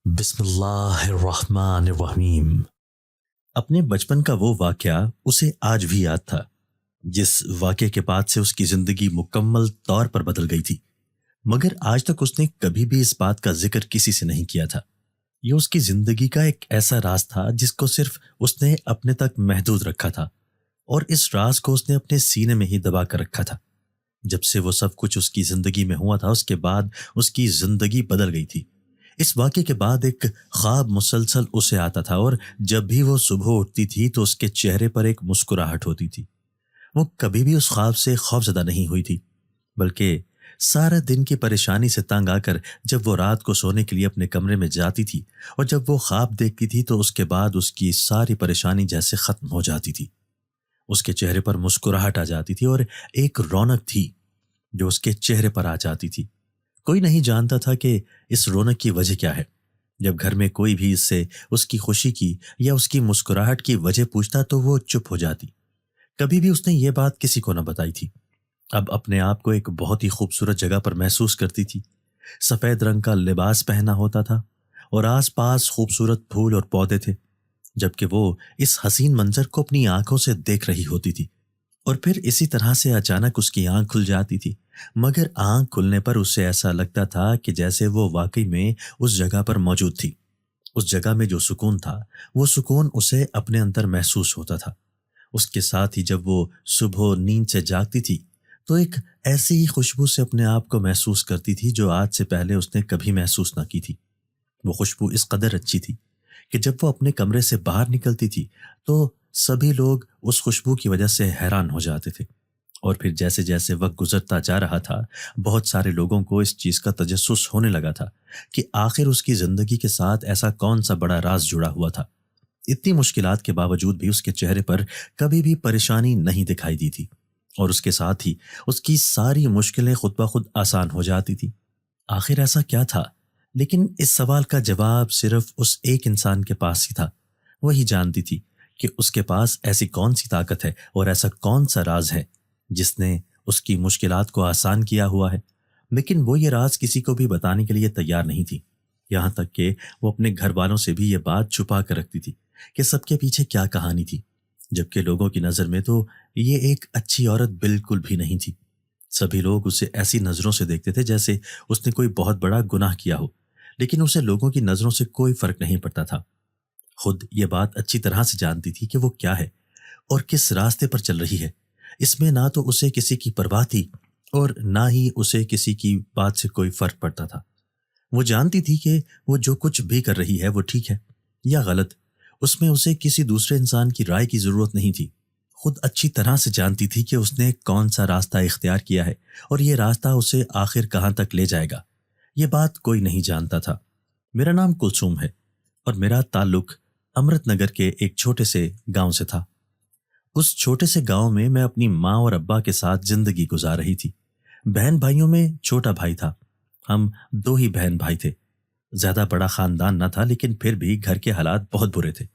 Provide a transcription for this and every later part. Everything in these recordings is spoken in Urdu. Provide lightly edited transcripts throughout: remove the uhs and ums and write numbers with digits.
بسم اللہ الرحمن الرحیم۔ اپنے بچپن کا وہ واقعہ اسے آج بھی یاد تھا، جس واقعے کے بعد سے اس کی زندگی مکمل طور پر بدل گئی تھی، مگر آج تک اس نے کبھی بھی اس بات کا ذکر کسی سے نہیں کیا تھا۔ یہ اس کی زندگی کا ایک ایسا راز تھا جس کو صرف اس نے اپنے تک محدود رکھا تھا، اور اس راز کو اس نے اپنے سینے میں ہی دبا کر رکھا تھا۔ جب سے وہ سب کچھ اس کی زندگی میں ہوا تھا، اس کے بعد اس کی زندگی بدل گئی تھی۔ اس واقعے کے بعد ایک خواب مسلسل اسے آتا تھا، اور جب بھی وہ صبح اٹھتی تھی تو اس کے چہرے پر ایک مسکراہٹ ہوتی تھی۔ وہ کبھی بھی اس خواب سے خوفزدہ نہیں ہوئی تھی، بلکہ سارا دن کی پریشانی سے تنگ آ کر جب وہ رات کو سونے کے لیے اپنے کمرے میں جاتی تھی اور جب وہ خواب دیکھتی تھی تو اس کے بعد اس کی ساری پریشانی جیسے ختم ہو جاتی تھی۔ اس کے چہرے پر مسکراہٹ آ جاتی تھی اور ایک رونق تھی جو اس کے چہرے پر آ جاتی تھی۔ کوئی نہیں جانتا تھا کہ اس رونق کی وجہ کیا ہے۔ جب گھر میں کوئی بھی اس سے اس کی خوشی کی یا اس کی مسکراہٹ کی وجہ پوچھتا تو وہ چپ ہو جاتی۔ کبھی بھی اس نے یہ بات کسی کو نہ بتائی تھی۔ اب اپنے آپ کو ایک بہت ہی خوبصورت جگہ پر محسوس کرتی تھی۔ سفید رنگ کا لباس پہنا ہوتا تھا اور آس پاس خوبصورت پھول اور پودے تھے، جبکہ وہ اس حسین منظر کو اپنی آنکھوں سے دیکھ رہی ہوتی تھی۔ اور پھر اسی طرح سے اچانک اس کی آنکھ کھل جاتی تھی، مگر آنکھ کھلنے پر اسے ایسا لگتا تھا کہ جیسے وہ واقعی میں اس جگہ پر موجود تھی۔ اس جگہ میں جو سکون تھا، وہ سکون اسے اپنے اندر محسوس ہوتا تھا۔ اس کے ساتھ ہی جب وہ صبح نیند سے جاگتی تھی تو ایک ایسی ہی خوشبو سے اپنے آپ کو محسوس کرتی تھی جو آج سے پہلے اس نے کبھی محسوس نہ کی تھی۔ وہ خوشبو اس قدر اچھی تھی کہ جب وہ اپنے کمرے سے باہر نکلتی تھی تو سبھی لوگ اس خوشبو کی وجہ سے حیران ہو جاتے تھے، اور پھر جیسے جیسے وقت گزرتا جا رہا تھا بہت سارے لوگوں کو اس چیز کا تجسس ہونے لگا تھا کہ آخر اس کی زندگی کے ساتھ ایسا کون سا بڑا راز جڑا ہوا تھا۔ اتنی مشکلات کے باوجود بھی اس کے چہرے پر کبھی بھی پریشانی نہیں دکھائی دی تھی، اور اس کے ساتھ ہی اس کی ساری مشکلیں خود بخود آسان ہو جاتی تھی۔ آخر ایسا کیا تھا؟ لیکن اس سوال کا جواب صرف اس ایک انسان کے پاس ہی تھا۔ وہی جانتی تھی کہ اس کے پاس ایسی کون سی طاقت ہے اور ایسا کون سا راز ہے جس نے اس کی مشکلات کو آسان کیا ہوا ہے۔ لیکن وہ یہ راز کسی کو بھی بتانے کے لیے تیار نہیں تھی، یہاں تک کہ وہ اپنے گھر والوں سے بھی یہ بات چھپا کر رکھتی تھی کہ سب کے پیچھے کیا کہانی تھی، جبکہ لوگوں کی نظر میں تو یہ ایک اچھی عورت بالکل بھی نہیں تھی۔ سبھی لوگ اسے ایسی نظروں سے دیکھتے تھے جیسے اس نے کوئی بہت بڑا گناہ کیا ہو، لیکن اسے لوگوں کی نظروں سے کوئی فرق نہیں پڑتا تھا۔ خود یہ بات اچھی طرح سے جانتی تھی کہ وہ کیا ہے اور کس راستے پر چل رہی ہے۔ اس میں نہ تو اسے کسی کی پرواہ تھی اور نہ ہی اسے کسی کی بات سے کوئی فرق پڑتا تھا۔ وہ جانتی تھی کہ وہ جو کچھ بھی کر رہی ہے وہ ٹھیک ہے یا غلط، اس میں اسے کسی دوسرے انسان کی رائے کی ضرورت نہیں تھی۔ خود اچھی طرح سے جانتی تھی کہ اس نے کون سا راستہ اختیار کیا ہے اور یہ راستہ اسے آخر کہاں تک لے جائے گا۔ یہ بات کوئی نہیں جانتا تھا۔ میرا نام کلثوم ہے اور میرا تعلق امرت نگر کے ایک چھوٹے سے گاؤں سے تھا۔ اس چھوٹے سے گاؤں میں میں اپنی ماں اور ابا کے ساتھ زندگی گزار رہی تھی۔ بہن بھائیوں میں چھوٹا بھائی تھا، ہم دو ہی بہن بھائی تھے۔ زیادہ بڑا خاندان نہ تھا، لیکن پھر بھی گھر کے حالات بہت برے تھے۔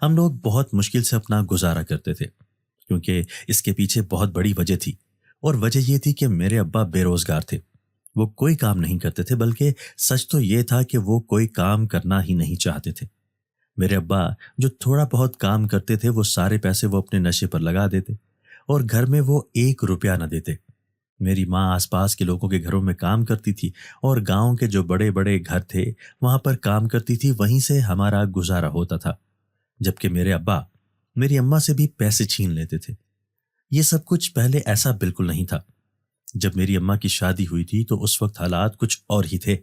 ہم لوگ بہت مشکل سے اپنا گزارا کرتے تھے، کیونکہ اس کے پیچھے بہت بڑی وجہ تھی، اور وجہ یہ تھی کہ میرے ابا بے روزگار تھے۔ وہ کوئی کام نہیں کرتے تھے، بلکہ سچ تو یہ تھا کہ وہ کوئی کام کرنا ہی نہیں چاہتے تھے۔ میرے ابا جو تھوڑا بہت کام کرتے تھے وہ سارے پیسے وہ اپنے نشے پر لگا دیتے، اور گھر میں وہ 1 روپیہ نہ دیتے۔ میری ماں آس پاس کے لوگوں کے گھروں میں کام کرتی تھی، اور گاؤں کے جو بڑے بڑے گھر تھے وہاں پر کام کرتی تھی، وہیں سے ہمارا گزارا ہوتا تھا، جبکہ میرے ابا میری اماں سے بھی پیسے چھین لیتے تھے۔ یہ سب کچھ پہلے ایسا بالکل نہیں تھا۔ جب میری اماں کی شادی ہوئی تھی تو اس وقت حالات کچھ اور ہی تھے۔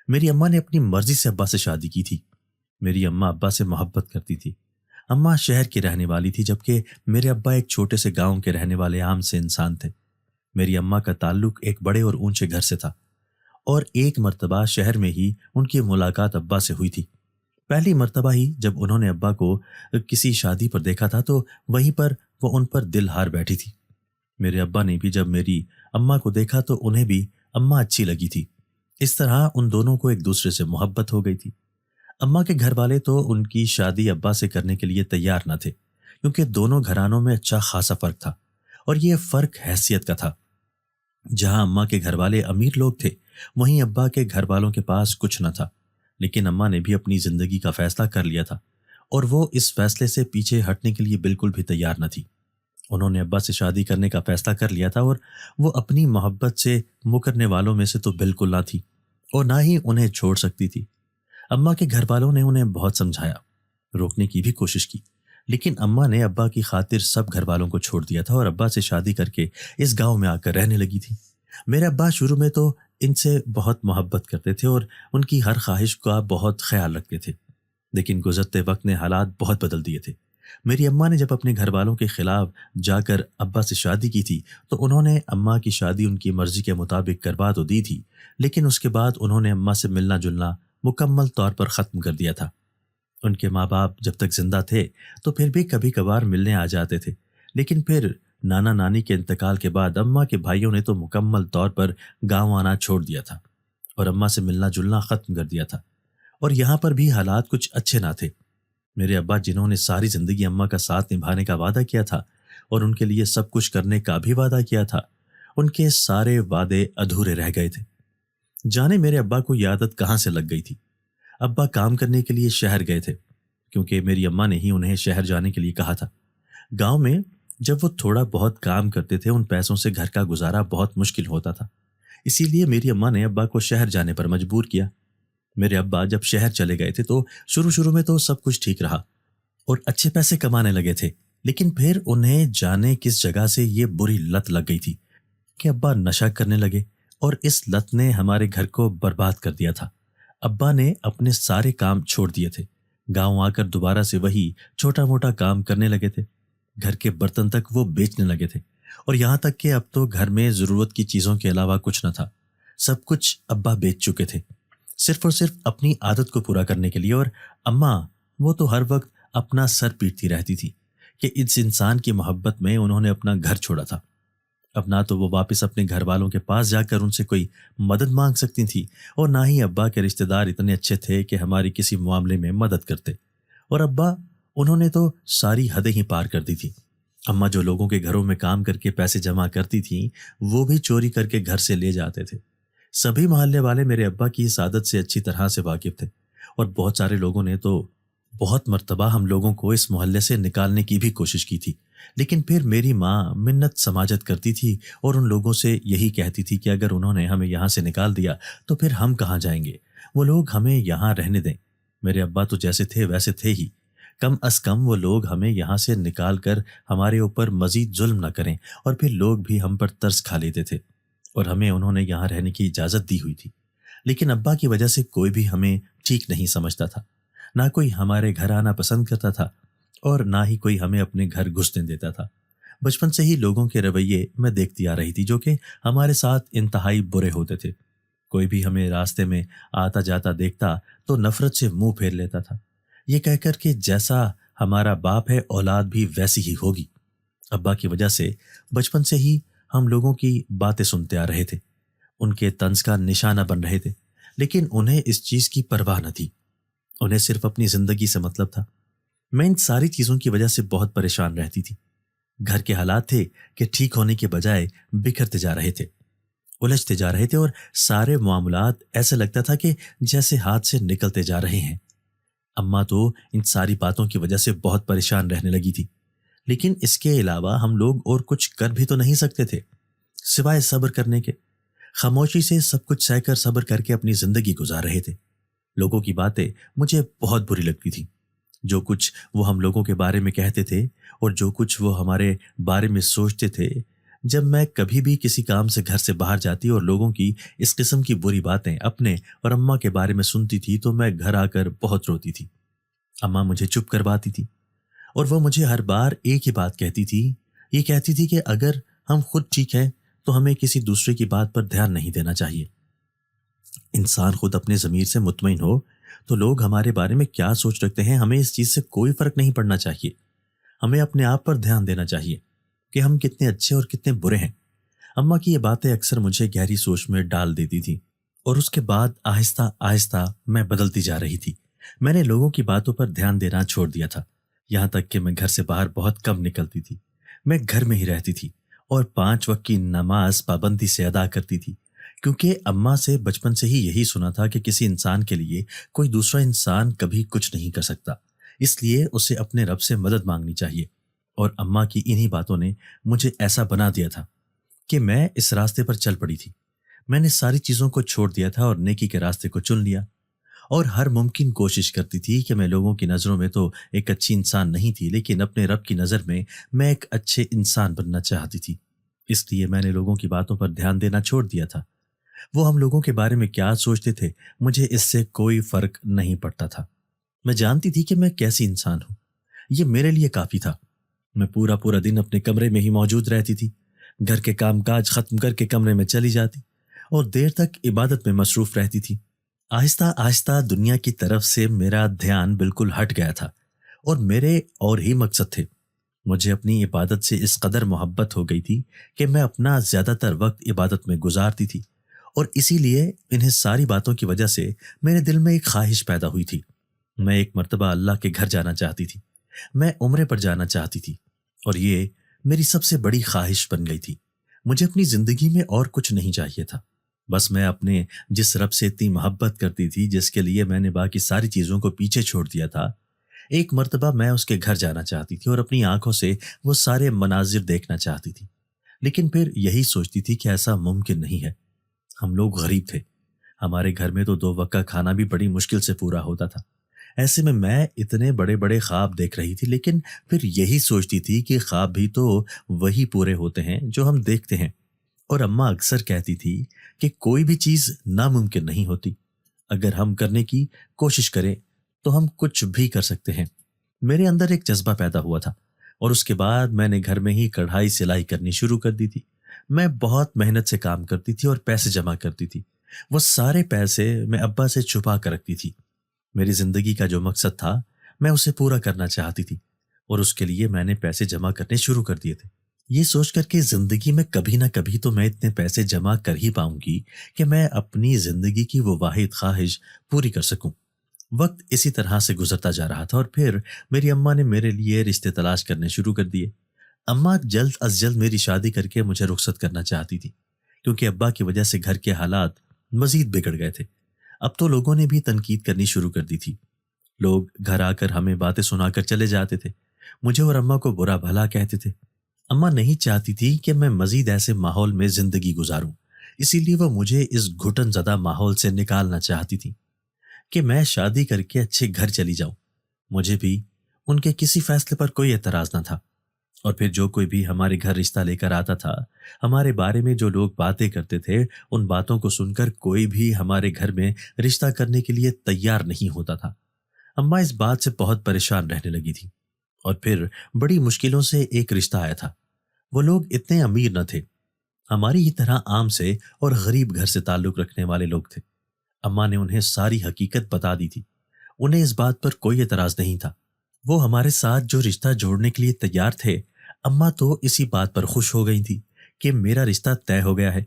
میری اماں نے اپنی مرضی سے ابا سے شادی کی تھی۔ میری اماں ابا سے محبت کرتی تھی۔ اماں شہر کی رہنے والی تھی، جبکہ میرے ابا ایک چھوٹے سے گاؤں کے رہنے والے عام سے انسان تھے۔ میری اماں کا تعلق ایک بڑے اور اونچے گھر سے تھا، اور ایک مرتبہ شہر میں ہی ان کی ملاقات ابا سے ہوئی تھی۔ پہلی مرتبہ ہی جب انہوں نے ابا کو کسی شادی پر دیکھا تھا تو وہیں پر وہ ان پر دل ہار بیٹھی تھی۔ میرے ابا نے بھی جب میری اماں کو دیکھا تو انہیں بھی اماں اچھی لگی تھی۔ اس طرح ان دونوں کو ایک دوسرے سے محبت ہو گئی تھی۔ اماں کے گھر والے تو ان کی شادی ابا سے کرنے کے لیے تیار نہ تھے، کیونکہ دونوں گھرانوں میں اچھا خاصا فرق تھا، اور یہ فرق حیثیت کا تھا۔ جہاں اماں کے گھر والے امیر لوگ تھے، وہیں ابا کے گھر والوں کے پاس کچھ نہ تھا۔ لیکن اماں نے بھی اپنی زندگی کا فیصلہ کر لیا تھا اور وہ اس فیصلے سے پیچھے ہٹنے کے لیے بالکل بھی تیار نہ تھی۔ انہوں نے ابا سے شادی کرنے کا فیصلہ کر لیا تھا اور وہ اپنی محبت سے مکرنے والوں میں سے تو بالکل نہ تھی اور نہ ہی انہیں چھوڑ سکتی تھی۔ اماں کے گھر والوں نے انہیں بہت سمجھایا، روکنے کی بھی کوشش کی، لیکن اماں نے ابا کی خاطر سب گھر والوں کو چھوڑ دیا تھا اور ابا سے شادی کر کے اس گاؤں میں آ کر رہنے لگی تھی۔ میرے ابا شروع میں تو ان سے بہت محبت کرتے تھے اور ان کی ہر خواہش کا بہت خیال رکھتے تھے، لیکن گزرتے وقت نے حالات بہت بدل دیے تھے۔ میری اماں نے جب اپنے گھر والوں کے خلاف جا کر ابا سے شادی کی تھی تو انہوں نے اماں کی شادی ان کی مرضی کے مطابق کروا تو دی تھی، لیکن اس کے بعد انہوں نے اماں سے ملنا جلنا مکمل طور پر ختم کر دیا تھا۔ ان کے ماں باپ جب تک زندہ تھے تو پھر بھی کبھی کبھار ملنے آ جاتے تھے، لیکن پھر نانا نانی کے انتقال کے بعد اماں کے بھائیوں نے تو مکمل طور پر گاؤں آنا چھوڑ دیا تھا اور اماں سے ملنا جلنا ختم کر دیا تھا، اور یہاں پر بھی حالات کچھ اچھے نہ تھے۔ میرے ابا جنہوں نے ساری زندگی اماں کا ساتھ نبھانے کا وعدہ کیا تھا اور ان کے لیے سب کچھ کرنے کا بھی وعدہ کیا تھا، ان کے سارے وعدے ادھورے رہ گئے تھے۔ جانے میرے ابا کو یہ عادت کہاں سے لگ گئی تھی۔ ابا کام کرنے کے لیے شہر گئے تھے کیونکہ میری اماں نے ہی انہیں شہر جانے کے لیے کہا تھا۔ گاؤں میں جب وہ تھوڑا بہت کام کرتے تھے ان پیسوں سے گھر کا گزارا بہت مشکل ہوتا تھا، اسی لیے میری اماں نے ابا کو شہر جانے پر مجبور کیا۔ میرے ابا جب شہر چلے گئے تھے تو شروع میں تو سب کچھ ٹھیک رہا اور اچھے پیسے کمانے لگے تھے، لیکن پھر انہیں جانے کس جگہ سے یہ بری لت لگ گئی تھی کہ ابا نشہ کرنے لگے اور اس لت نے ہمارے گھر کو برباد کر دیا تھا۔ ابا نے اپنے سارے کام چھوڑ دیے تھے، گاؤں آ کر دوبارہ سے وہی چھوٹا موٹا کام کرنے لگے تھے، گھر کے برتن تک وہ بیچنے لگے تھے، اور یہاں تک کہ اب تو گھر میں ضرورت کی چیزوں کے علاوہ کچھ نہ تھا، سب کچھ ابا بیچ چکے تھے، صرف اور صرف اپنی عادت کو پورا کرنے کے لیے۔ اور اماں وہ تو ہر وقت اپنا سر پیٹتی رہتی تھی کہ اس انسان کی محبت میں انہوں نے اپنا گھر چھوڑا تھا۔ اب نہ تو وہ واپس اپنے گھر والوں کے پاس جا کر ان سے کوئی مدد مانگ سکتی تھی اور نہ ہی ابا کے رشتہ دار اتنے اچھے تھے کہ ہماری کسی معاملے میں مدد کرتے، اور ابا انہوں نے تو ساری حدیں ہی پار کر دی تھی۔ اماں جو لوگوں کے گھروں میں کام کر کے پیسے جمع کرتی تھیں وہ بھی چوری کر کے گھر سے لے جاتے تھے۔ سبھی محلے والے میرے ابا کی اس عادت سے اچھی طرح سے واقف تھے اور بہت سارے لوگوں نے تو بہت مرتبہ ہم لوگوں کو اس محلے سے نکالنے کی بھی کوشش کی تھی، لیکن پھر میری ماں منت سماجت کرتی تھی اور ان لوگوں سے یہی کہتی تھی کہ اگر انہوں نے ہمیں یہاں سے نکال دیا تو پھر ہم کہاں جائیں گے، وہ لوگ ہمیں یہاں رہنے دیں۔ میرے ابا تو جیسے تھے ویسے تھے ہی، کم از کم وہ لوگ ہمیں یہاں سے نکال کر ہمارے اوپر مزید ظلم نہ کریں، اور پھر لوگ بھی ہم پر ترس کھا لیتے تھے اور ہمیں انہوں نے یہاں رہنے کی اجازت دی ہوئی تھی۔ لیکن ابا کی وجہ سے کوئی بھی ہمیں ٹھیک نہیں سمجھتا تھا، نہ کوئی ہمارے گھر آنا پسند کرتا تھا اور نہ ہی کوئی ہمیں اپنے گھر گھسنے دیتا تھا۔ بچپن سے ہی لوگوں کے رویے میں دیکھتی آ رہی تھی جو کہ ہمارے ساتھ انتہائی برے ہوتے تھے۔ کوئی بھی ہمیں راستے میں آتا جاتا دیکھتا تو نفرت سے منہ پھیر لیتا تھا، یہ کہہ کر کہ جیسا ہمارا باپ ہے اولاد بھی ویسی ہی ہوگی۔ ابا کی وجہ سے بچپن سے ہی ہم لوگوں کی باتیں سنتے آ رہے تھے، ان کے طنز کا نشانہ بن رہے تھے، لیکن انہیں اس چیز کی پرواہ نہ تھی، انہیں صرف اپنی زندگی سے مطلب تھا۔ میں ان ساری چیزوں کی وجہ سے بہت پریشان رہتی تھی۔ گھر کے حالات تھے کہ ٹھیک ہونے کے بجائے بکھرتے جا رہے تھے، الجھتے جا رہے تھے، اور سارے معاملات ایسے لگتا تھا کہ جیسے ہاتھ سے نکلتے جا رہے ہیں۔ اماں تو ان ساری باتوں کی وجہ سے بہت پریشان رہنے لگی تھی، لیکن اس کے علاوہ ہم لوگ اور کچھ کر بھی تو نہیں سکتے تھے سوائے صبر کرنے کے۔ خاموشی سے سب کچھ سہ کر صبر کر کے اپنی زندگی گزار رہے تھے۔ لوگوں کی باتیں مجھے بہت بری لگتی تھی، جو کچھ وہ ہم لوگوں کے بارے میں کہتے تھے اور جو کچھ وہ ہمارے بارے میں سوچتے تھے۔ جب میں کبھی بھی کسی کام سے گھر سے باہر جاتی اور لوگوں کی اس قسم کی بری باتیں اپنے اور اماں کے بارے میں سنتی تھی تو میں گھر آ کر بہت روتی تھی۔ اماں مجھے چپ کرواتی تھی اور وہ مجھے ہر بار ایک ہی بات کہتی تھی، یہ کہتی تھی کہ اگر ہم خود ٹھیک ہیں تو ہمیں کسی دوسرے کی بات پر دھیان نہیں دینا چاہیے۔ انسان خود اپنے ضمیر سے مطمئن ہو تو لوگ ہمارے بارے میں کیا سوچ رکھتے ہیں ہمیں اس چیز سے کوئی فرق نہیں پڑنا چاہیے۔ ہمیں اپنے آپ پر دھیان دینا چاہیے کہ ہم کتنے اچھے اور کتنے برے ہیں۔ اماں کی یہ باتیں اکثر مجھے گہری سوچ میں ڈال دیتی تھی، اور اس کے بعد آہستہ آہستہ میں بدلتی جا رہی تھی۔ میں نے لوگوں کی باتوں پر دھیان دینا چھوڑ دیا تھا، یہاں تک کہ میں گھر سے باہر بہت کم نکلتی تھی۔ میں گھر میں ہی رہتی تھی اور 5 وقت کی نماز پابندی سے ادا کرتی تھی۔ کیونکہ اماں سے بچپن سے ہی یہی سنا تھا کہ کسی انسان کے لیے کوئی دوسرا انسان کبھی کچھ نہیں کر سکتا، اس لیے اسے اپنے رب سے مدد مانگنی چاہیے۔ اور اماں کی انہی باتوں نے مجھے ایسا بنا دیا تھا کہ میں اس راستے پر چل پڑی تھی۔ میں نے ساری چیزوں کو چھوڑ دیا تھا اور نیکی کے راستے کو چن لیا، اور ہر ممکن کوشش کرتی تھی کہ میں لوگوں کی نظروں میں تو ایک اچھی انسان نہیں تھی، لیکن اپنے رب کی نظر میں ایک اچھے انسان بننا چاہتی تھی۔ اس لیے میں نے لوگوں کی باتوں پر دھیان دینا چھوڑ دیا تھا۔ وہ ہم لوگوں کے بارے میں کیا سوچتے تھے، مجھے اس سے کوئی فرق نہیں پڑتا تھا۔ میں جانتی تھی کہ میں کیسی انسان ہوں، یہ میرے لیے کافی تھا۔ میں پورا دن اپنے کمرے میں ہی موجود رہتی تھی، گھر کے کام کاج ختم کر کے کمرے میں چلی جاتی اور دیر تک عبادت میں مصروف رہتی تھی۔ آہستہ آہستہ دنیا کی طرف سے میرا دھیان بالکل ہٹ گیا تھا اور میرے اور ہی مقصد تھے۔ مجھے اپنی عبادت سے اس قدر محبت ہو گئی تھی کہ میں اپنا زیادہ تر وقت عبادت میں گزارتی تھی، اور اسی لیے انہیں ساری باتوں کی وجہ سے میرے دل میں ایک خواہش پیدا ہوئی تھی۔ میں ایک مرتبہ اللہ کے گھر جانا چاہتی تھی، میں عمرے پر جانا چاہتی تھی، اور یہ میری سب سے بڑی خواہش بن گئی تھی۔ مجھے اپنی زندگی میں اور کچھ نہیں چاہیے تھا، بس میں اپنے جس رب سے اتنی محبت کرتی تھی، جس کے لیے میں نے باقی ساری چیزوں کو پیچھے چھوڑ دیا تھا، ایک مرتبہ میں اس کے گھر جانا چاہتی تھی اور اپنی آنکھوں سے وہ سارے مناظر دیکھنا چاہتی تھی۔ لیکن پھر یہی سوچتی تھی کہ ایسا ممکن نہیں ہے۔ ہم لوگ غریب تھے، ہمارے گھر میں تو 2 وقت کا کھانا بھی بڑی مشکل سے پورا ہوتا تھا۔ ایسے میں اتنے بڑے بڑے خواب دیکھ رہی تھی، لیکن پھر یہی سوچتی تھی کہ خواب بھی تو وہی پورے ہوتے ہیں جو ہم دیکھتے ہیں۔ اور اماں اکثر کہتی تھی کہ کوئی بھی چیز ناممکن نہیں ہوتی، اگر ہم کرنے کی کوشش کریں تو ہم کچھ بھی کر سکتے ہیں۔ میرے اندر ایک جذبہ پیدا ہوا تھا، اور اس کے بعد میں نے گھر میں ہی کڑھائی سلائی کرنی شروع کر دی تھی۔ میں بہت محنت سے کام کرتی تھی اور پیسے جمع کرتی تھی۔ وہ سارے پیسے میں ابا سے چھپا کر رکھتی تھی۔ میری زندگی کا جو مقصد تھا میں اسے پورا کرنا چاہتی تھی، اور اس کے لیے میں نے پیسے جمع کرنے شروع کر دیے تھے، یہ سوچ کر کہ زندگی میں کبھی نہ کبھی تو میں اتنے پیسے جمع کر ہی پاؤں گی کہ میں اپنی زندگی کی وہ واحد خواہش پوری کر سکوں۔ وقت اسی طرح سے گزرتا جا رہا تھا، اور پھر میری اماں نے میرے لیے رشتے تلاش کرنے شروع کر دیے۔ اماں جلد از جلد میری شادی کر کے مجھے رخصت کرنا چاہتی تھی، کیونکہ ابا کی وجہ سے گھر کے حالات مزید بگڑ گئے تھے۔ اب تو لوگوں نے بھی تنقید کرنی شروع کر دی تھی۔ لوگ گھر آ کر ہمیں باتیں سنا کر چلے جاتے تھے، مجھے اور اماں کو برا بھلا کہتے تھے۔ اماں نہیں چاہتی تھی کہ میں مزید ایسے ماحول میں زندگی گزاروں، اسی لیے وہ مجھے اس گھٹن زدہ ماحول سے نکالنا چاہتی تھی کہ میں شادی کر کے اچھے گھر چلی جاؤں۔ مجھے بھی ان کے کسی فیصلے پر کوئی اعتراض نہ تھا، اور پھر جو کوئی بھی ہمارے گھر رشتہ لے کر آتا تھا، ہمارے بارے میں جو لوگ باتیں کرتے تھے، ان باتوں کو سن کر کوئی بھی ہمارے گھر میں رشتہ کرنے کے لیے تیار نہیں ہوتا تھا۔ اماں اس بات سے بہت پریشان رہنے لگی تھی، اور پھر بڑی مشکلوں سے ایک رشتہ آیا تھا۔ وہ لوگ اتنے امیر نہ تھے، ہماری ہی طرح عام سے اور غریب گھر سے تعلق رکھنے والے لوگ تھے۔ اماں نے انہیں ساری حقیقت بتا دی تھی، انہیں اس بات پر کوئی اعتراض نہیں تھا۔ وہ ہمارے ساتھ جو رشتہ جوڑنے کے لیے تیار تھے، اماں تو اسی بات پر خوش ہو گئی تھی کہ میرا رشتہ طے ہو گیا ہے۔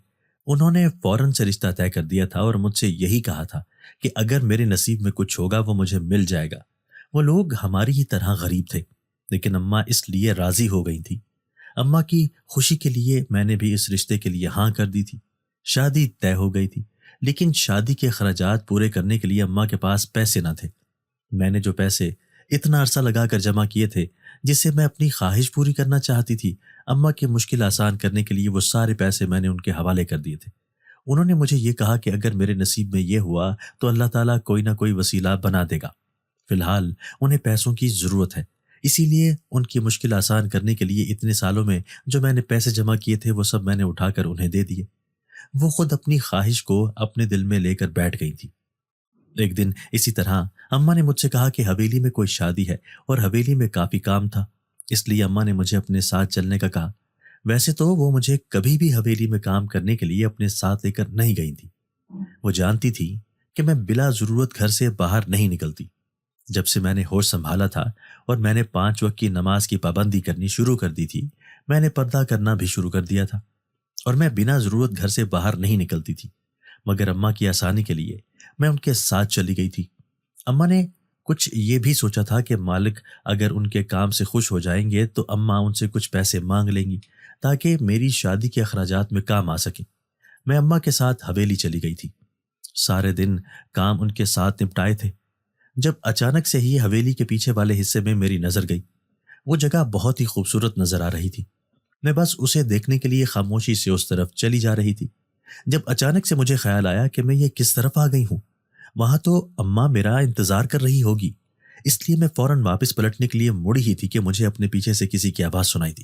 انہوں نے فوراً سے رشتہ طے کر دیا تھا اور مجھ سے یہی کہا تھا کہ اگر میرے نصیب میں کچھ ہوگا وہ مجھے مل جائے گا۔ وہ لوگ ہماری ہی طرح غریب تھے، لیکن اماں اس لیے راضی ہو گئی تھی۔ اماں کی خوشی کے لیے میں نے بھی اس رشتے کے لیے ہاں کر دی تھی۔ شادی طے ہو گئی تھی، لیکن شادی کے اخراجات پورے کرنے کے لیے اماں کے پاس پیسے نہ تھے۔ میں نے جو پیسے اتنا عرصہ لگا کر جمع کیے تھے، جس سے میں اپنی خواہش پوری کرنا چاہتی تھی، اماں کی مشکل آسان کرنے کے لیے وہ سارے پیسے میں نے ان کے حوالے کر دیے تھے۔ انہوں نے مجھے یہ کہا کہ اگر میرے نصیب میں یہ ہوا تو اللہ تعالیٰ کوئی نہ کوئی وسیلہ بنا دے گا۔ فی الحال انہیں پیسوں کی ضرورت ہے، اسی لیے ان کی مشکل آسان کرنے کے لیے اتنے سالوں میں جو میں نے پیسے جمع کیے تھے وہ سب میں نے اٹھا کر انہیں دے دیے۔ وہ خود اپنی خواہش کو اپنے دل میں لے کر بیٹھ گئی تھی۔ ایک دن اسی طرح اماں نے مجھ سے کہا کہ حویلی میں کوئی شادی ہے اور حویلی میں کافی کام تھا، اس لیے اماں نے مجھے اپنے ساتھ چلنے کا کہا۔ ویسے تو وہ مجھے کبھی بھی حویلی میں کام کرنے کے لیے اپنے ساتھ لے کر نہیں گئی تھی۔ وہ جانتی تھی کہ میں بلا ضرورت گھر سے باہر نہیں نکلتی۔ جب سے میں نے ہوش سنبھالا تھا اور میں نے 5 وقت کی نماز کی پابندی کرنی شروع کر دی تھی، میں نے پردہ کرنا بھی شروع کر دیا تھا، اور میں بنا ضرورت گھر سے باہر نہیں نکلتی تھی۔ مگر اماں کی آسانی کے لیے میں ان کے ساتھ چلی گئی تھی۔ اماں نے کچھ یہ بھی سوچا تھا کہ مالک اگر ان کے کام سے خوش ہو جائیں گے تو اماں ان سے کچھ پیسے مانگ لیں گی تاکہ میری شادی کے اخراجات میں کام آ سکیں۔ میں اماں کے ساتھ حویلی چلی گئی تھی۔ سارے دن کام ان کے ساتھ نپٹائے تھے جب اچانک سے ہی حویلی کے پیچھے والے حصے میں میری نظر گئی۔ وہ جگہ بہت ہی خوبصورت نظر آ رہی تھی۔ میں بس اسے دیکھنے کے لیے خاموشی سے اس طرف چلی جا رہی تھی جب اچانک سے مجھے خیال آیا کہ میں یہ کس طرف آ گئی ہوں۔ وہاں تو اماں میرا انتظار کر رہی ہوگی، اس لیے میں فوراً واپس پلٹنے کے لیے مڑی ہی تھی کہ مجھے اپنے پیچھے سے کسی کی آواز سنائی دی۔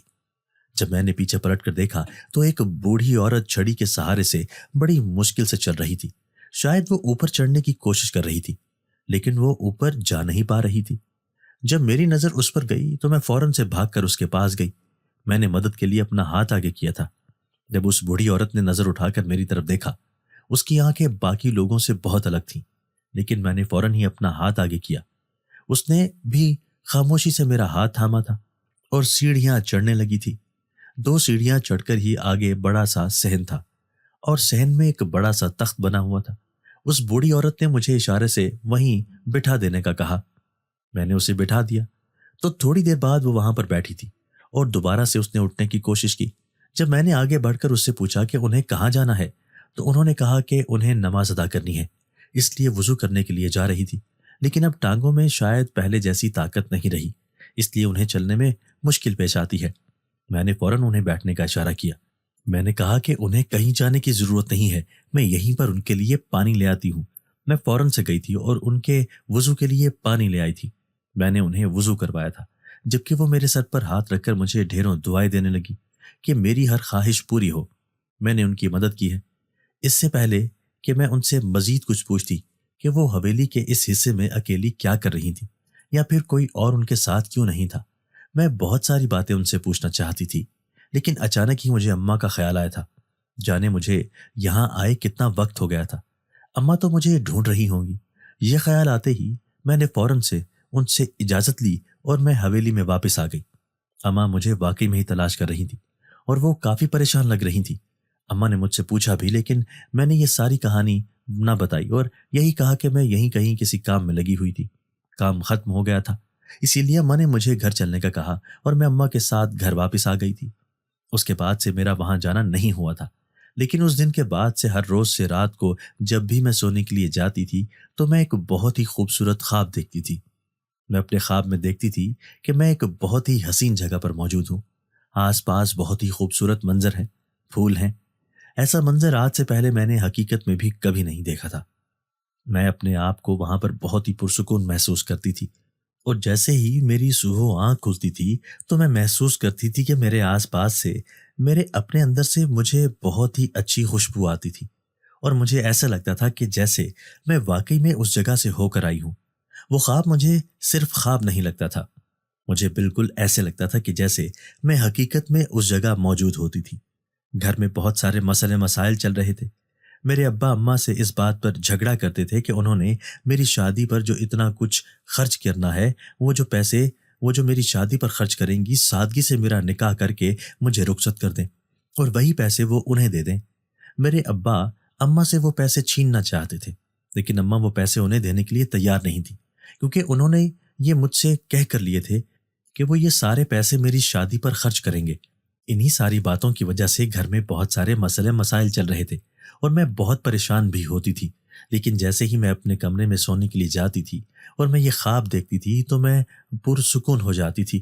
جب میں نے پیچھے پلٹ کر دیکھا تو ایک بوڑھی عورت چھڑی کے سہارے سے بڑی مشکل سے چل رہی تھی۔ شاید وہ اوپر چڑھنے کی کوشش کر رہی تھی لیکن وہ اوپر جا نہیں پا رہی تھی۔ جب میری نظر اس پر گئی تو میں فوراً سے بھاگ کر اس کے پاس گئی۔ میں نے مدد کے لیے اپنا ہاتھ آگے کیا تھا۔ جب اس بوڑھی عورت نے نظر اٹھا کر میری طرف دیکھا، اس کی آنکھیں باقی لوگوں سے بہت الگ تھیں، لیکن میں نے فوراً ہی اپنا ہاتھ آگے کیا۔ اس نے بھی خاموشی سے میرا ہاتھ تھاما تھا اور سیڑھیاں چڑھنے لگی تھی۔ 2 سیڑھیاں چڑھ کر ہی آگے بڑا سا صحن تھا اور صحن میں ایک بڑا سا تخت بنا ہوا تھا۔ اس بوڑھی عورت نے مجھے اشارے سے وہیں بٹھا دینے کا کہا۔ میں نے اسے بٹھا دیا تو تھوڑی دیر بعد وہ وہاں پر بیٹھی تھی اور دوبارہ سے اس نے اٹھنے کی کوشش کی۔ جب میں نے آگے بڑھ کر اس سے پوچھا کہ انہیں کہاں جانا ہے تو انہوں نے کہا کہ انہیں نماز ادا کرنی ہے، اس لیے وضو کرنے کے لیے جا رہی تھی، لیکن اب ٹانگوں میں شاید پہلے جیسی طاقت نہیں رہی، اس لیے انہیں چلنے میں مشکل پیش آتی ہے۔ میں نے فوراً انہیں بیٹھنے کا اشارہ کیا۔ میں نے کہا کہ انہیں کہیں جانے کی ضرورت نہیں ہے، میں یہیں پر ان کے لیے پانی لے آتی ہوں۔ میں فوراً سے گئی تھی اور ان کے وضو کے لیے پانی لے آئی تھی۔ میں نے انہیں وضو کروایا تھا جبکہ وہ میرے سر پر ہاتھ رکھ کر مجھے ڈھیروں دعائیں دینے لگی کہ میری ہر خواہش پوری ہو۔ میں نے ان کی مدد کی ہے۔ اس سے پہلے کہ میں ان سے مزید کچھ پوچھتی کہ وہ حویلی کے اس حصے میں اکیلی کیا کر رہی تھی یا پھر کوئی اور ان کے ساتھ کیوں نہیں تھا، میں بہت ساری باتیں ان سے پوچھنا چاہتی تھی، لیکن اچانک ہی مجھے اماں کا خیال آیا تھا۔ جانے مجھے یہاں آئے کتنا وقت ہو گیا تھا، اماں تو مجھے ڈھونڈ رہی ہوں گی۔ یہ خیال آتے ہی میں نے فوراً سے ان سے اجازت لی اور میں حویلی میں واپس آ گئی۔ اماں مجھے واقعی میں ہی تلاش کر رہی تھی اور وہ کافی پریشان لگ رہی تھی۔ اماں نے مجھ سے پوچھا بھی لیکن میں نے یہ ساری کہانی نہ بتائی اور یہی کہا کہ میں یہیں کہیں کسی کام میں لگی ہوئی تھی، کام ختم ہو گیا تھا، اسی لیے اماں نے مجھے گھر چلنے کا کہا اور میں اماں کے ساتھ گھر واپس آ گئی تھی۔ اس کے بعد سے میرا وہاں جانا نہیں ہوا تھا، لیکن اس دن کے بعد سے ہر روز سے رات کو جب بھی میں سونے کے لیے جاتی تھی تو میں ایک بہت ہی خوبصورت خواب دیکھتی تھی۔ میں اپنے خواب میں دیکھتی تھی کہ میں ایک بہت ہی حسین جگہ پر موجود ہوں، آس پاس بہت ہی خوبصورت منظر ہیں، پھول ہیں۔ ایسا منظر آج سے پہلے میں نے حقیقت میں بھی کبھی نہیں دیکھا تھا۔ میں اپنے آپ کو وہاں پر بہت ہی پرسکون محسوس کرتی تھی اور جیسے ہی میری صبح آنکھ کھلتی تھی تو میں محسوس کرتی تھی کہ میرے آس پاس سے، میرے اپنے اندر سے مجھے بہت ہی اچھی خوشبو آتی تھی اور مجھے ایسا لگتا تھا کہ جیسے میں واقعی میں اس جگہ سے ہو کر آئی ہوں۔ وہ خواب مجھے صرف خواب نہیں لگتا تھا، مجھے بالکل ایسے لگتا تھا کہ جیسے میں حقیقت میں اس جگہ موجود ہوتی تھی۔ گھر میں بہت سارے مسئلے مسائل چل رہے تھے۔ میرے ابا اماں سے اس بات پر جھگڑا کرتے تھے کہ انہوں نے میری شادی پر جو اتنا کچھ خرچ کرنا ہے، وہ جو میری شادی پر خرچ کریں گی، سادگی سے میرا نکاح کر کے مجھے رخصت کر دیں اور وہی پیسے وہ انہیں دے دیں۔ میرے ابا اماں سے وہ پیسے چھیننا چاہتے تھے لیکن اماں وہ پیسے انہیں دینے کے لیے تیار نہیں تھی، کیونکہ انہوں نے یہ مجھ سے کہہ کر لیے تھے کہ وہ یہ سارے پیسے میری شادی پر خرچ کریں گے۔ انہی ساری باتوں کی وجہ سے گھر میں بہت سارے مسئلے مسائل چل رہے تھے اور میں بہت پریشان بھی ہوتی تھی، لیکن جیسے ہی میں اپنے کمرے میں سونے کے لیے جاتی تھی اور میں یہ خواب دیکھتی تھی تو میں پرسکون ہو جاتی تھی۔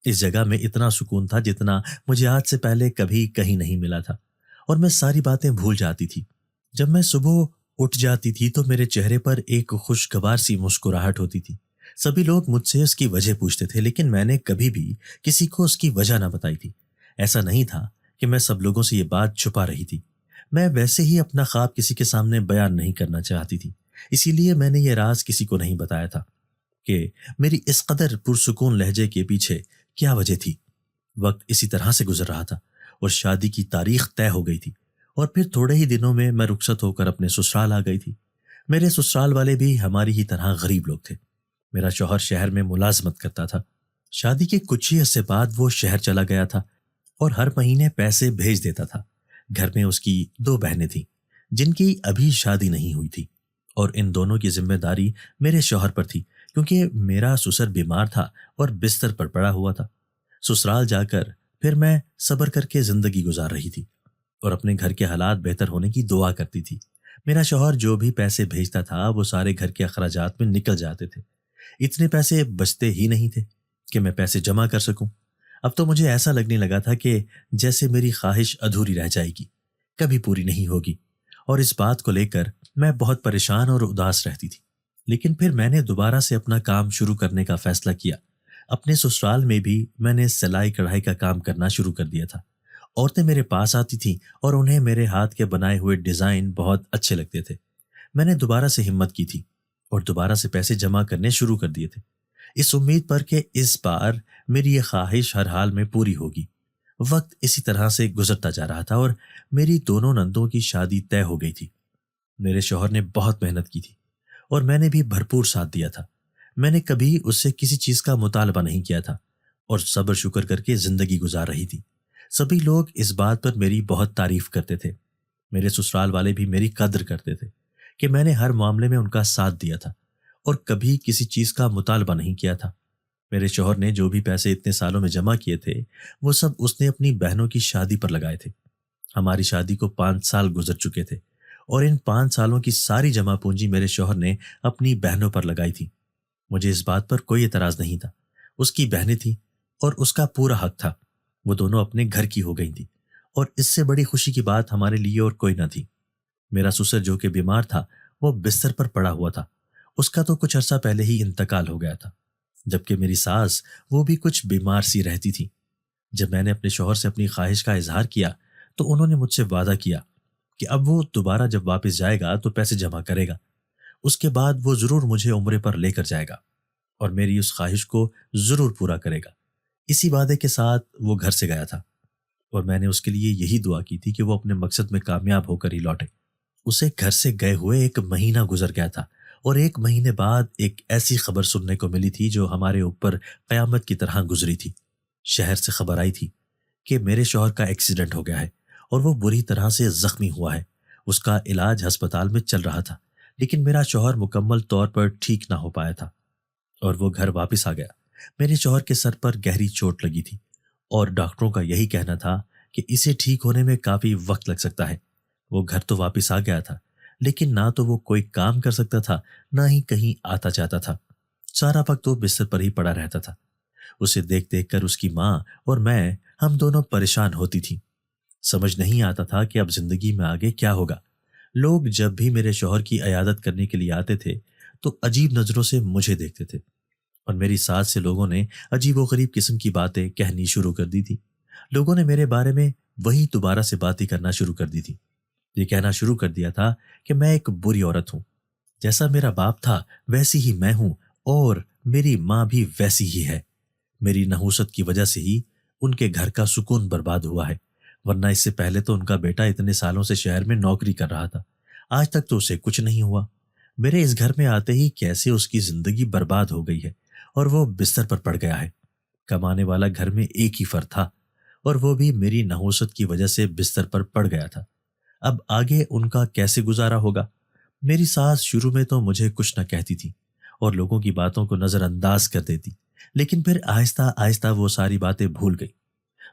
اس جگہ میں اتنا سکون تھا جتنا مجھے آج سے پہلے کبھی کہیں نہیں ملا تھا اور میں ساری باتیں بھول جاتی تھی۔ جب میں صبح اٹھ جاتی تھی تو میرے چہرے پر ایک خوشگوار سی مسکراہٹ ہوتی تھی۔ سبھی لوگ مجھ سے اس کی وجہ پوچھتے تھے لیکن میں نے کبھی بھی کسی کو اس کی وجہ نہ بتائی تھی۔ ایسا نہیں تھا کہ میں سب لوگوں سے یہ بات چھپا رہی تھی، میں ویسے ہی اپنا خواب کسی کے سامنے بیان نہیں کرنا چاہتی تھی، اسی لیے میں نے یہ راز کسی کو نہیں بتایا تھا کہ میری اس قدر پرسکون لہجے کے پیچھے کیا وجہ تھی۔ وقت اسی طرح سے گزر رہا تھا اور شادی کی تاریخ طے ہو گئی تھی اور پھر تھوڑے ہی دنوں میں رخصت ہو کر اپنے سسرال آ گئی تھی۔ میرے سسرال والے بھی ہماری ہی طرح غریب لوگ تھے۔ میرا شوہر شہر میں ملازمت کرتا تھا۔ شادی کے کچھ ہی عرصے بعد وہ شہر چلا گیا تھا اور ہر مہینے پیسے بھیج دیتا تھا۔ گھر میں اس کی 2 بہنیں تھیں جن کی ابھی شادی نہیں ہوئی تھی اور ان دونوں کی ذمہ داری میرے شوہر پر تھی کیونکہ میرا سسر بیمار تھا اور بستر پر پڑا ہوا تھا۔ سسرال جا کر پھر میں صبر کر کے زندگی گزار رہی تھی۔ اور اپنے گھر کے حالات بہتر ہونے کی دعا کرتی تھی۔ میرا شوہر جو بھی پیسے بھیجتا تھا وہ سارے گھر کے اخراجات میں نکل جاتے تھے۔ اتنے پیسے بچتے ہی نہیں تھے کہ میں پیسے جمع کر سکوں۔ اب تو مجھے ایسا لگنے لگا تھا کہ جیسے میری خواہش ادھوری رہ جائے گی، کبھی پوری نہیں ہوگی، اور اس بات کو لے کر میں بہت پریشان اور اداس رہتی تھی۔ لیکن پھر میں نے دوبارہ سے اپنا کام شروع کرنے کا فیصلہ کیا۔ اپنے سسرال میں بھی میں نے سلائی کڑھائی کا کام کرنا شروع کر دیا تھا۔ عورتیں میرے پاس آتی تھیں اور انہیں میرے ہاتھ کے بنائے ہوئے ڈیزائن بہت اچھے لگتے تھے۔ میں نے دوبارہ سے ہمت کی تھی اور دوبارہ سے پیسے جمع کرنے شروع کر دیے تھے، اس امید پر کہ اس بار میری یہ خواہش ہر حال میں پوری ہوگی۔ وقت اسی طرح سے گزرتا جا رہا تھا اور میری دونوں نندوں کی شادی طے ہو گئی تھی۔ میرے شوہر نے بہت محنت کی تھی اور میں نے بھی بھرپور ساتھ دیا تھا۔ میں نے کبھی اس سے کسی چیز کا مطالبہ نہیں کیا تھا اور صبر شکر کر کے زندگی گزار رہی تھی۔ سبھی لوگ اس بات پر میری بہت تعریف کرتے تھے۔ میرے سسرال والے بھی میری قدر کرتے تھے کہ میں نے ہر معاملے میں ان کا ساتھ دیا تھا اور کبھی کسی چیز کا مطالبہ نہیں کیا تھا۔ میرے شوہر نے جو بھی پیسے اتنے سالوں میں جمع کیے تھے وہ سب اس نے اپنی بہنوں کی شادی پر لگائے تھے۔ ہماری شادی کو 5 سال گزر چکے تھے اور ان 5 سالوں کی ساری جمع پونجی میرے شوہر نے اپنی بہنوں پر لگائی تھی۔ مجھے اس بات پر کوئی اعتراض نہیں تھا۔ اس کی بہنیں تھیں اور اس کا پورا حق تھا۔ وہ دونوں اپنے گھر کی ہو گئی تھیں اور اس سے بڑی خوشی کی بات ہمارے لیے اور کوئی نہ تھی۔ میرا سسر جو کہ بیمار تھا وہ بستر پر پڑا ہوا تھا۔ اس کا تو کچھ عرصہ پہلے ہی انتقال ہو گیا تھا، جبکہ میری ساس وہ بھی کچھ بیمار سی رہتی تھی۔ جب میں نے اپنے شوہر سے اپنی خواہش کا اظہار کیا تو انہوں نے مجھ سے وعدہ کیا کہ اب وہ دوبارہ جب واپس جائے گا تو پیسے جمع کرے گا۔ اس کے بعد وہ ضرور مجھے عمرے پر لے کر جائے گا اور میری اس خواہش کو ضرور پورا کرے گا۔ اسی وعدے کے ساتھ وہ گھر سے گیا تھا اور میں نے اس کے لیے یہی دعا کی تھی کہ وہ اپنے مقصد میں کامیاب ہو کر ہی لوٹے۔ اسے گھر سے گئے ہوئے 1 مہینہ گزر گیا تھا اور 1 مہینے بعد ایک ایسی خبر سننے کو ملی تھی جو ہمارے اوپر قیامت کی طرح گزری تھی۔ شہر سے خبر آئی تھی کہ میرے شوہر کا ایکسیڈنٹ ہو گیا ہے اور وہ بری طرح سے زخمی ہوا ہے۔ اس کا علاج ہسپتال میں چل رہا تھا، لیکن میرا شوہر مکمل طور پر ٹھیک نہ ہو پایا تھا اور وہ گھر واپس آ گیا۔ میرے شوہر کے سر پر گہری چوٹ لگی تھی اور ڈاکٹروں کا یہی کہنا تھا کہ اسے ٹھیک ہونے میں کافی وقت لگ سکتا ہے۔ وہ گھر تو واپس آ گیا تھا، لیکن نہ تو وہ کوئی کام کر سکتا تھا، نہ ہی کہیں آتا جاتا تھا۔ سارا وقت وہ بستر پر ہی پڑا رہتا تھا۔ اسے دیکھ دیکھ کر اس کی ماں اور میں ہم دونوں پریشان ہوتی تھیں۔ سمجھ نہیں آتا تھا کہ اب زندگی میں آگے کیا ہوگا۔ لوگ جب بھی میرے شوہر کی عیادت کرنے کے لیے آتے تھے تو عجیب نظروں سے مجھے دیکھتے تھے اور میری ساس سے لوگوں نے عجیب و غریب قسم کی باتیں کہنی شروع کر دی تھی۔ لوگوں نے میرے بارے میں وہی دوبارہ سے باتیں کرنا شروع کر دی تھی۔ یہ کہنا شروع کر دیا تھا کہ میں ایک بری عورت ہوں، جیسا میرا باپ تھا ویسی ہی میں ہوں اور میری ماں بھی ویسی ہی ہے۔ میری نحوست کی وجہ سے ہی ان کے گھر کا سکون برباد ہوا ہے، ورنہ اس سے پہلے تو ان کا بیٹا اتنے سالوں سے شہر میں نوکری کر رہا تھا، آج تک تو اسے کچھ نہیں ہوا۔ میرے اس گھر میں آتے ہی کیسے اس کی زندگی برباد ہو گئی ہے اور وہ بستر پر پڑ گیا ہے۔ کمانے والا گھر میں ایک ہی فرد تھا اور وہ بھی میری نحوست کی وجہ سے بستر پر پڑ گیا تھا۔ اب آگے ان کا کیسے گزارا ہوگا؟ میری ساس شروع میں تو مجھے کچھ نہ کہتی تھی اور لوگوں کی باتوں کو نظر انداز کر دیتی، لیکن پھر آہستہ آہستہ وہ ساری باتیں بھول گئی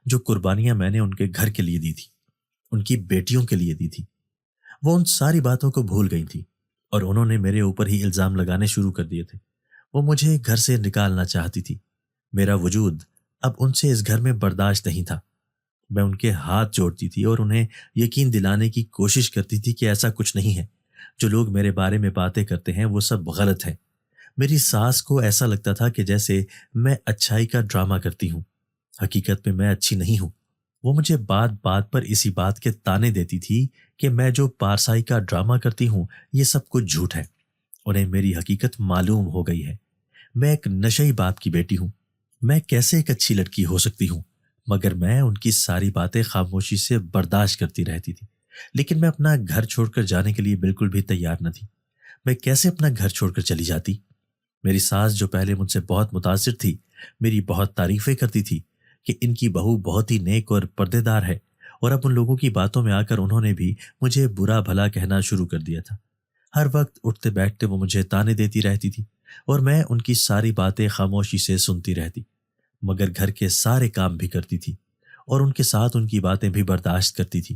جو قربانیاں میں نے ان کے گھر کے لیے دی تھی، ان کی بیٹیوں کے لیے دی تھی۔ وہ ان ساری باتوں کو بھول گئی تھی اور انہوں نے میرے اوپر ہی الزام لگانے شروع کر دیے تھے۔ وہ مجھے گھر سے نکالنا چاہتی تھی۔ میرا وجود اب ان سے اس گھر میں برداشت نہیں تھا۔ میں ان کے ہاتھ جوڑتی تھی اور انہیں یقین دلانے کی کوشش کرتی تھی کہ ایسا کچھ نہیں ہے، جو لوگ میرے بارے میں باتیں کرتے ہیں وہ سب غلط ہے۔ میری ساس کو ایسا لگتا تھا کہ جیسے میں اچھائی کا ڈرامہ کرتی ہوں، حقیقت میں اچھی نہیں ہوں۔ وہ مجھے بات بات پر اسی بات کے طعنے دیتی تھی کہ میں جو پارسائی کا ڈرامہ کرتی ہوں یہ سب کچھ جھوٹ ہے۔ انہیں میری حقیقت معلوم ہو گئی ہے۔ میں ایک نشئی باپ کی بیٹی ہوں۔ میں کیسے ایک اچھی لڑکی ہو سکتی ہوں؟ مگر میں ان کی ساری باتیں خاموشی سے برداشت کرتی رہتی تھی، لیکن میں اپنا گھر چھوڑ کر جانے کے لیے بالکل بھی تیار نہ تھی۔ میں کیسے اپنا گھر چھوڑ کر چلی جاتی؟ میری ساس جو پہلے مجھ سے بہت متاثر تھی، میری بہت تعریفیں کرتی تھی کہ ان کی بہو بہت ہی نیک اور پردے دار ہے، اور اب ان لوگوں کی باتوں میں آ کر انہوں نے بھی مجھے برا بھلا کہنا شروع کر دیا تھا۔ ہر وقت اٹھتے بیٹھتے وہ مجھے طعنے دیتی رہتی تھی اور میں ان کی ساری باتیں خاموشی سے سنتی رہتی، مگر گھر کے سارے کام بھی کرتی تھی اور ان کے ساتھ ان کی باتیں بھی برداشت کرتی تھی۔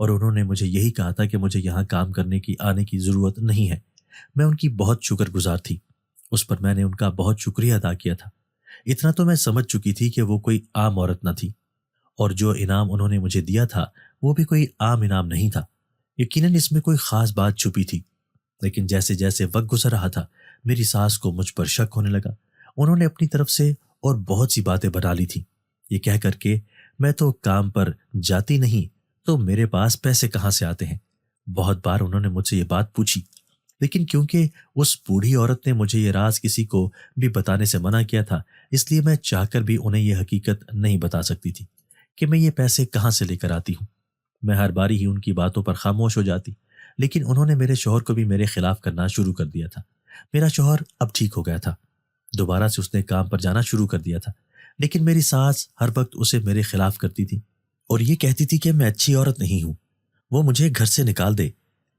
اور انہوں نے مجھے یہی کہا تھا کہ مجھے یہاں کام کرنے کی آنے کی ضرورت نہیں ہے۔ میں ان کی بہت شکر گزار تھی۔ اس پر میں نے ان کا بہت شکریہ ادا کیا تھا۔ اتنا تو میں سمجھ چکی تھی کہ وہ کوئی عام عورت نہ تھی، اور جو انعام انہوں نے مجھے دیا تھا وہ بھی کوئی عام انعام نہیں تھا۔ یقیناً اس میں کوئی خاص بات چھپی تھی، لیکن جیسے جیسے وقت گزر رہا تھا میری ساس کو مجھ پر شک ہونے لگا۔ انہوں نے اپنی طرف سے اور بہت سی باتیں بنا لی تھیں، یہ کہہ کر کے میں تو کام پر جاتی نہیں تو میرے پاس پیسے کہاں سے آتے ہیں۔ بہت بار انہوں نے مجھ سے یہ بات پوچھی، لیکن کیونکہ اس بوڑھی عورت نے مجھے یہ راز کسی کو بھی بتانے سے منع کیا تھا، اس لیے میں چاہ کر بھی انہیں یہ حقیقت نہیں بتا سکتی تھی کہ میں یہ پیسے کہاں سے لے کر آتی ہوں۔ میں ہر باری ہی ان کی باتوں پر خاموش ہو جاتی، لیکن انہوں نے میرے شوہر کو بھی میرے خلاف کرنا شروع کر دیا تھا۔ میرا شوہر اب ٹھیک ہو گیا تھا، دوبارہ سے اس نے کام پر جانا شروع کر دیا تھا، لیکن میری ساس ہر وقت اسے میرے خلاف کرتی تھی اور یہ کہتی تھی کہ میں اچھی عورت نہیں ہوں، وہ مجھے گھر سے نکال دے۔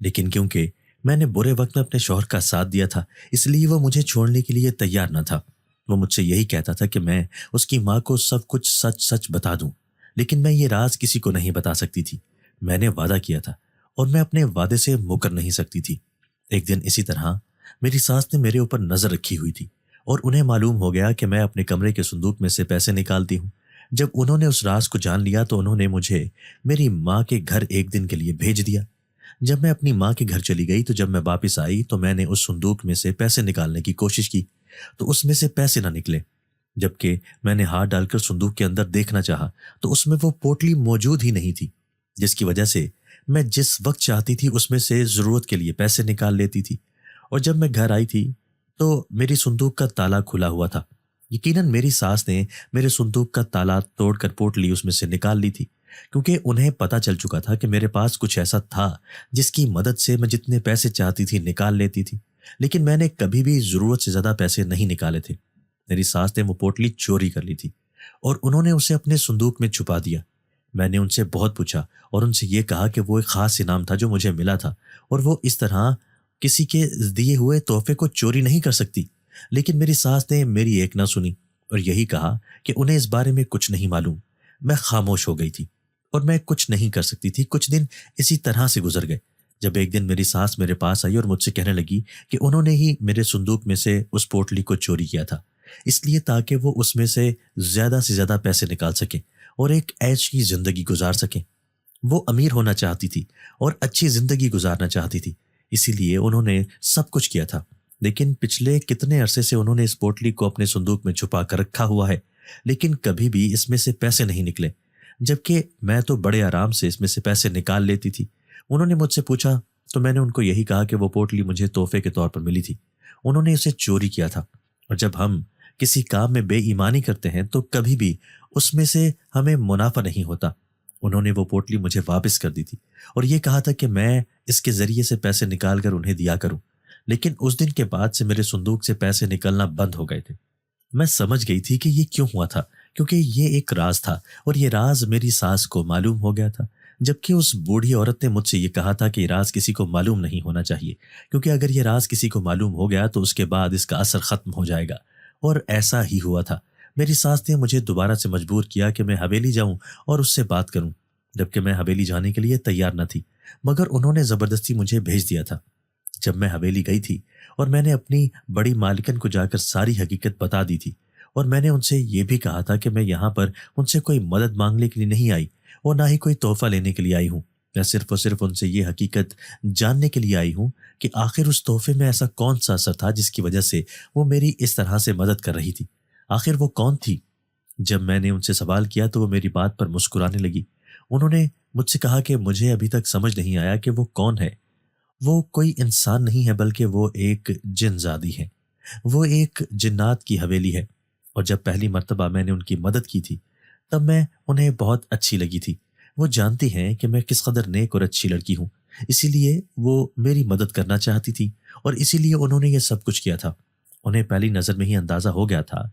لیکن کیونکہ میں نے برے وقت میں اپنے شوہر کا ساتھ دیا تھا، اس لیے وہ مجھے چھوڑنے کے لیے تیار نہ تھا۔ وہ مجھ سے یہی کہتا تھا کہ میں اس کی ماں کو سب کچھ سچ سچ بتا دوں، لیکن میں یہ راز کسی کو نہیں بتا سکتی تھی۔ میں نے وعدہ کیا تھا اور میں اپنے وعدے سے مکر نہیں سکتی تھی۔ ایک دن اسی طرح میری ساس نے میرے اوپر نظر رکھی ہوئی تھی اور انہیں معلوم ہو گیا کہ میں اپنے کمرے کے صندوق میں سے پیسے نکالتی ہوں۔ جب انہوں نے اس راز کو جان لیا تو انہوں نے مجھے میری ماں کے گھر ایک دن کے لیے بھیج دیا۔ جب میں اپنی ماں کے گھر چلی گئی تو جب میں واپس آئی تو میں نے اس صندوق میں سے پیسے نکالنے کی کوشش کی تو اس میں سے پیسے نہ نکلے، جبکہ میں نے ہاتھ ڈال کر صندوق کے اندر دیکھنا چاہا تو اس میں وہ پوٹلی موجود ہی نہیں تھی، جس کی وجہ سے میں جس وقت چاہتی تھی اس میں سے ضرورت کے لیے پیسے نکال لیتی تھی۔ اور جب میں گھر آئی تھی تو میری صندوق کا تالا کھلا ہوا تھا۔ یقیناً میری ساس نے میرے صندوق کا تالا توڑ کر پوٹلی اس میں سے نکال لی تھی، کیونکہ انہیں پتہ چل چکا تھا کہ میرے پاس کچھ ایسا تھا جس کی مدد سے میں جتنے پیسے چاہتی تھی نکال لیتی تھی، لیکن میں نے کبھی بھی ضرورت سے زیادہ پیسے نہیں نکالے تھے۔ میری ساس نے وہ پوٹلی چوری کر لی تھی اور انہوں نے اسے اپنے صندوق میں چھپا دیا۔ میں نے ان سے بہت پوچھا اور ان سے یہ کہا کہ وہ ایک خاص انعام تھا جو مجھے ملا تھا اور وہ اس طرح کسی کے دیے ہوئے تحفے کو چوری نہیں کر سکتی، لیکن میری ساس نے میری ایک نہ سنی اور یہی کہا کہ انہیں اس بارے میں کچھ نہیں معلوم۔ میں خاموش ہو گئی تھی اور میں کچھ نہیں کر سکتی تھی۔ کچھ دن اسی طرح سے گزر گئے، جب ایک دن میری ساس میرے پاس آئی اور مجھ سے کہنے لگی کہ انہوں نے ہی میرے صندوق میں سے اس پوٹلی کو چوری کیا تھا، اس لیے تاکہ وہ اس میں سے زیادہ پیسے نکال سکیں اور ایک عیش کی زندگی گزار سکیں۔ وہ امیر ہونا چاہتی تھی اور اچھی زندگی گزارنا چاہتی تھی، اسی لیے انہوں نے سب کچھ کیا تھا، لیکن پچھلے کتنے عرصے سے انہوں نے اس پوٹلی کو اپنے صندوق میں چھپا کر رکھا ہوا ہے، لیکن کبھی بھی اس میں سے پیسے نہیں نکلے، جبکہ میں تو بڑے آرام سے اس میں سے پیسے نکال لیتی تھی۔ انہوں نے مجھ سے پوچھا تو میں نے ان کو یہی کہا کہ وہ پوٹلی مجھے تحفے کے طور پر ملی تھی، انہوں نے اسے چوری کیا تھا، اور جب ہم کسی کام میں بے ایمانی کرتے ہیں تو کبھی بھی اس میں سے ہمیں منافع نہیں ہوتا۔ انہوں نے وہ پوٹلی مجھے واپس کر دی تھی اور یہ کہا تھا کہ میں اس کے ذریعے سے پیسے نکال کر انہیں دیا کروں، لیکن اس دن کے بعد سے میرے صندوق سے پیسے نکلنا بند ہو گئے تھے۔ میں سمجھ گئی تھی کہ یہ کیوں ہوا تھا، کیونکہ یہ ایک راز تھا اور یہ راز میری ساس کو معلوم ہو گیا تھا، جبکہ اس بوڑھی عورت نے مجھ سے یہ کہا تھا کہ یہ راز کسی کو معلوم نہیں ہونا چاہیے، کیونکہ اگر یہ راز کسی کو معلوم ہو گیا تو اس کے بعد اس کا اثر ختم ہو جائے گا، اور ایسا ہی ہوا تھا۔ میری ساس نے مجھے دوبارہ سے مجبور کیا کہ میں حویلی جاؤں اور اس سے بات کروں، جبکہ میں حویلی جانے کے لیے تیار نہ تھی، مگر انہوں نے زبردستی مجھے بھیج دیا تھا۔ جب میں حویلی گئی تھی اور میں نے اپنی بڑی مالکن کو جا کر ساری حقیقت بتا دی تھی، اور میں نے ان سے یہ بھی کہا تھا کہ میں یہاں پر ان سے کوئی مدد مانگنے کے لیے نہیں آئی اور نہ ہی کوئی تحفہ لینے کے لیے آئی ہوں، میں صرف اور صرف ان سے یہ حقیقت جاننے کے لیے آئی ہوں کہ آخر اس تحفے میں ایسا کون سا اثر تھا جس کی وجہ سے وہ میری اس طرح سے مدد کر رہی تھی، آخر وہ کون تھی؟ جب میں نے ان سے سوال کیا تو وہ میری بات پر مسکرانے لگی۔ انہوں نے مجھ سے کہا کہ مجھے ابھی تک سمجھ نہیں آیا کہ وہ کون ہے۔ وہ کوئی انسان نہیں ہے بلکہ وہ ایک جن زادی ہے، وہ ایک جنات کی حویلی ہے، اور جب پہلی مرتبہ میں نے ان کی مدد کی تھی تب میں انہیں بہت اچھی لگی تھی۔ وہ جانتی ہیں کہ میں کس قدر نیک اور اچھی لڑکی ہوں، اسی لیے وہ میری مدد کرنا چاہتی تھی اور اسی لیے انہوں نے یہ سب کچھ کیا تھا۔ انہیں پہلی نظر میں ہی اندازہ ہو گیا تھا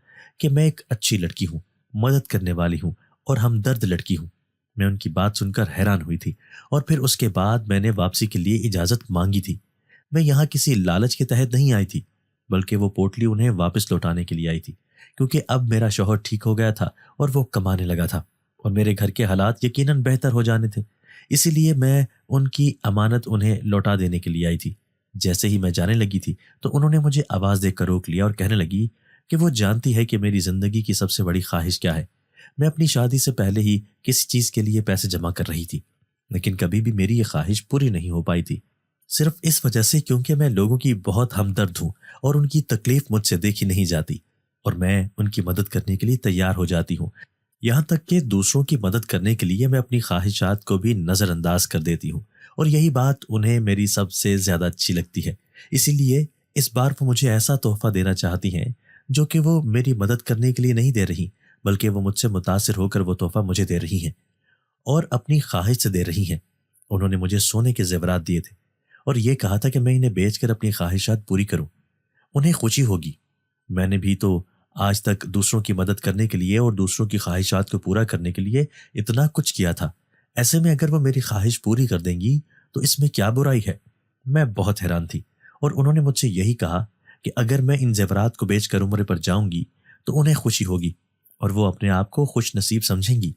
کہ میں ایک اچھی لڑکی ہوں، مدد کرنے والی ہوں اور ہمدرد لڑکی ہوں۔ میں ان کی بات سن کر حیران ہوئی تھی اور پھر اس کے بعد میں نے واپسی کے لیے اجازت مانگی تھی۔ میں یہاں کسی لالچ کے تحت نہیں آئی تھی، بلکہ وہ پوٹلی انہیں واپس لوٹانے کے لیے آئی تھی، کیونکہ اب میرا شوہر ٹھیک ہو گیا تھا اور وہ کمانے لگا تھا اور میرے گھر کے حالات یقیناً بہتر ہو جانے تھے۔ اسی لیے میں ان کی امانت انہیں لوٹا دینے کے لیے آئی تھی۔ جیسے ہی میں جانے لگی تھی تو انہوں نے مجھے آواز دے کر روک لیا اور کہنے لگی کہ وہ جانتی ہے کہ میری زندگی کی سب سے بڑی خواہش کیا ہے۔ میں اپنی شادی سے پہلے ہی کسی چیز کے لیے پیسے جمع کر رہی تھی، لیکن کبھی بھی میری یہ خواہش پوری نہیں ہو پائی تھی، صرف اس وجہ سے کیونکہ میں لوگوں کی بہت ہمدرد ہوں اور ان کی تکلیف مجھ سے دیکھی نہیں جاتی، اور میں ان کی مدد کرنے کے لیے تیار ہو جاتی ہوں، یہاں تک کہ دوسروں کی مدد کرنے کے لیے میں اپنی خواہشات کو بھی نظر انداز کر دیتی ہوں، اور یہی بات انہیں میری سب سے زیادہ اچھی لگتی ہے۔ اسی لیے اس بار وہ مجھے ایسا تحفہ دینا چاہتی ہیں جو کہ وہ میری مدد کرنے کے لیے نہیں دے رہی، بلکہ وہ مجھ سے متاثر ہو کر وہ تحفہ مجھے دے رہی ہیں اور اپنی خواہش سے دے رہی ہیں۔ انہوں نے مجھے سونے کے زیورات دیے تھے اور یہ کہا تھا کہ میں انہیں بیچ کر اپنی خواہشات پوری کروں، انہیں خوشی ہوگی۔ میں نے بھی تو آج تک دوسروں کی مدد کرنے کے لیے اور دوسروں کی خواہشات کو پورا کرنے کے لیے اتنا کچھ کیا تھا، ایسے میں اگر وہ میری خواہش پوری کر دیں گی تو اس میں کیا برائی ہے؟ میں بہت حیران تھی، اور انہوں نے مجھ سے یہی کہا کہ اگر میں ان زیورات کو بیچ کر عمرے پر جاؤں گی تو انہیں خوشی ہوگی اور وہ اپنے آپ کو خوش نصیب سمجھیں گی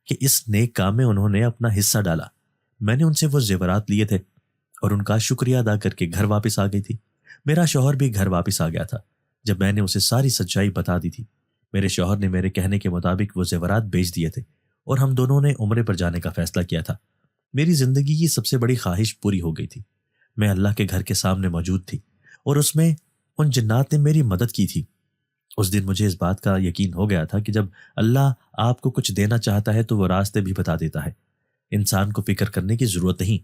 کہ اس نیک کام میں انہوں نے اپنا حصہ ڈالا۔ میں نے ان سے وہ زیورات لیے تھے اور ان کا شکریہ ادا کر کے گھر واپس آ گئی تھی۔ میرا شوہر بھی گھر واپس آ گیا تھا جب میں نے اسے ساری سچائی بتا دی تھی۔ میرے شوہر نے میرے کہنے کے مطابق وہ زیورات بیچ دیے تھے اور ہم دونوں نے عمرے پر جانے کا فیصلہ کیا تھا۔ میری زندگی کی سب سے بڑی خواہش پوری ہو گئی تھی۔ میں اللہ کے گھر کے سامنے موجود تھی اور اس میں ان جنات نے میری مدد کی تھی۔ اس دن مجھے اس بات کا یقین ہو گیا تھا کہ جب اللہ آپ کو کچھ دینا چاہتا ہے تو وہ راستے بھی بتا دیتا ہے۔ انسان کو فکر کرنے کی ضرورت نہیں،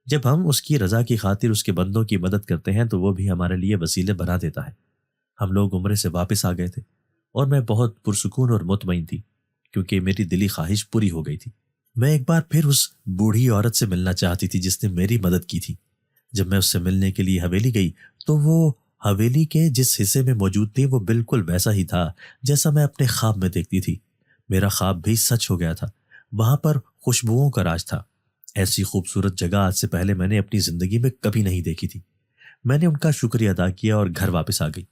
جب ہم اس کی رضا کی خاطر اس کے بندوں کی مدد کرتے ہیں تو وہ بھی ہمارے لیے وسیلے بنا دیتا ہے۔ ہم لوگ عمرے سے واپس آ گئے تھے اور میں بہت پرسکون اور مطمئن تھی کیونکہ میری دلی خواہش پوری ہو گئی تھی۔ میں ایک بار پھر اس بوڑھی عورت سے ملنا چاہتی تھی جس نے میری مدد کی تھی۔ جب میں اس سے ملنے کے لیے حویلی گئی تو وہ حویلی کے جس حصے میں موجود تھی وہ بالکل ویسا ہی تھا جیسا میں اپنے خواب میں دیکھتی تھی۔ میرا خواب بھی سچ ہو گیا تھا، وہاں پر خوشبوؤں کا راج تھا۔ ایسی خوبصورت جگہ آج سے پہلے میں نے اپنی زندگی میں کبھی نہیں دیکھی تھی۔ میں نے ان کا شکریہ ادا کیا اور گھر واپس آ گئی،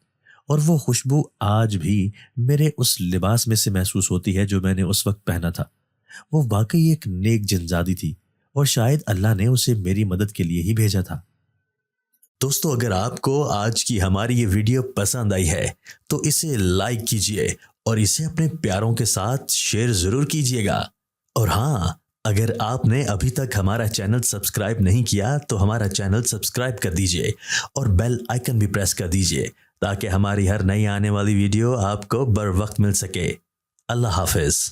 اور وہ خوشبو آج بھی میرے اس لباس میں سے محسوس ہوتی ہے جو میں نے اس وقت پہنا تھا۔ وہ واقعی ایک نیک جنزادی تھی اور شاید اللہ نے اسے میری مدد کے لیے ہی بھیجا تھا۔ دوستو، اگر آپ کو آج کی ہماری یہ ویڈیو پسند آئی ہے تو اسے لائک کیجئے اور اسے اپنے پیاروں کے ساتھ شیئر ضرور کیجئے گا، اور ہاں، اگر آپ نے ابھی تک ہمارا چینل سبسکرائب نہیں کیا تو ہمارا چینل سبسکرائب کر دیجئے اور بیل آئیکن بھی پریس کر دیجئے تاکہ ہماری ہر نئی آنے والی ویڈیو آپ کو بر وقت مل سکے۔ اللہ حافظ۔